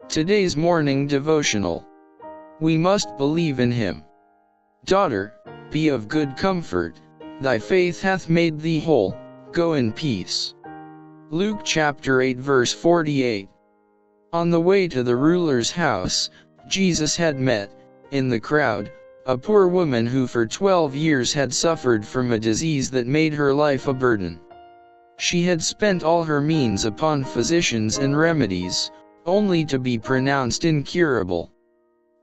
Today's morning devotional. We must believe in him. Daughter, be of good comfort, thy faith hath made thee whole, go in peace. Luke chapter 8 verse 48. On the way to the ruler's house, Jesus had met, in the crowd, a poor woman who for 12 years had suffered from a disease that made her life a burden. She had spent all her means upon physicians and remedies, only to be pronounced incurable.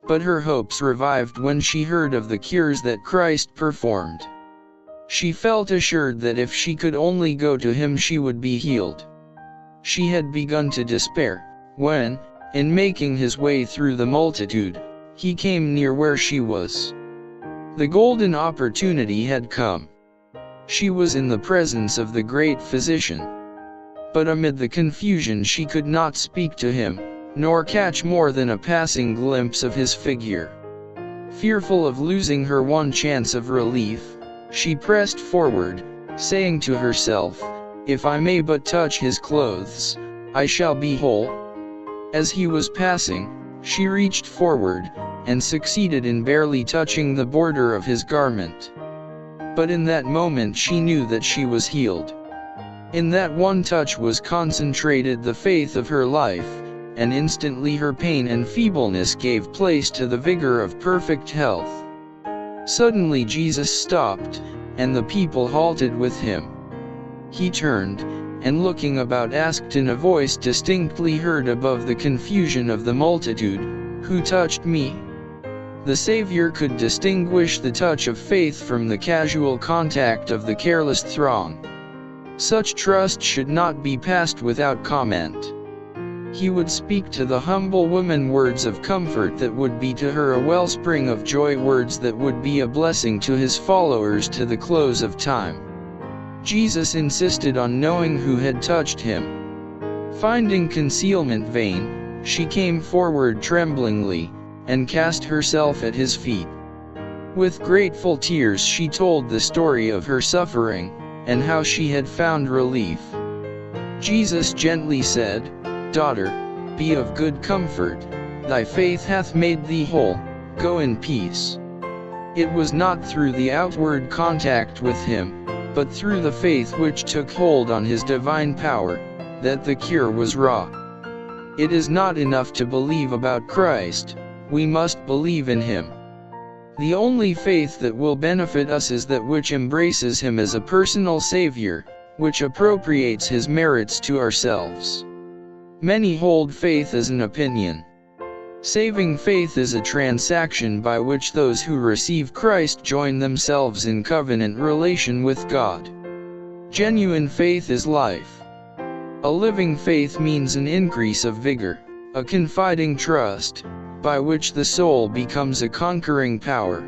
But her hopes revived when she heard of the cures that Christ performed. She felt assured that if she could only go to him she would be healed. She had begun to despair, when, in making his way through the multitude, he came near where she was. The golden opportunity had come. She was in the presence of the great physician. But amid the confusion she could not speak to him, nor catch more than a passing glimpse of his figure. Fearful of losing her one chance of relief, she pressed forward, saying to herself, "If I may but touch his clothes, I shall be whole." As he was passing, she reached forward, and succeeded in barely touching the border of his garment. But in that moment she knew that she was healed. In that one touch was concentrated the faith of her life, and instantly her pain and feebleness gave place to the vigor of perfect health. Suddenly Jesus stopped, and the people halted with him. He turned, and looking about asked in a voice distinctly heard above the confusion of the multitude, "Who touched me?" The Savior could distinguish the touch of faith from the casual contact of the careless throng. Such trust should not be passed without comment. He would speak to the humble woman words of comfort that would be to her a wellspring of joy, words that would be a blessing to his followers to the close of time. Jesus insisted on knowing who had touched him. Finding concealment vain, she came forward tremblingly, and cast herself at his feet. With grateful tears she told the story of her suffering, and how she had found relief. Jesus gently said, "Daughter, be of good comfort, thy faith hath made thee whole, go in peace." It was not through the outward contact with him, but through the faith which took hold on his divine power, that the cure was wrought. It is not enough to believe about Christ, we must believe in him. The only faith that will benefit us is that which embraces him as a personal Savior, which appropriates his merits to ourselves. Many hold faith as an opinion. Saving faith is a transaction by which those who receive Christ join themselves in covenant relation with God. Genuine faith is life. A living faith means an increase of vigor, a confiding trust, by which the soul becomes a conquering power.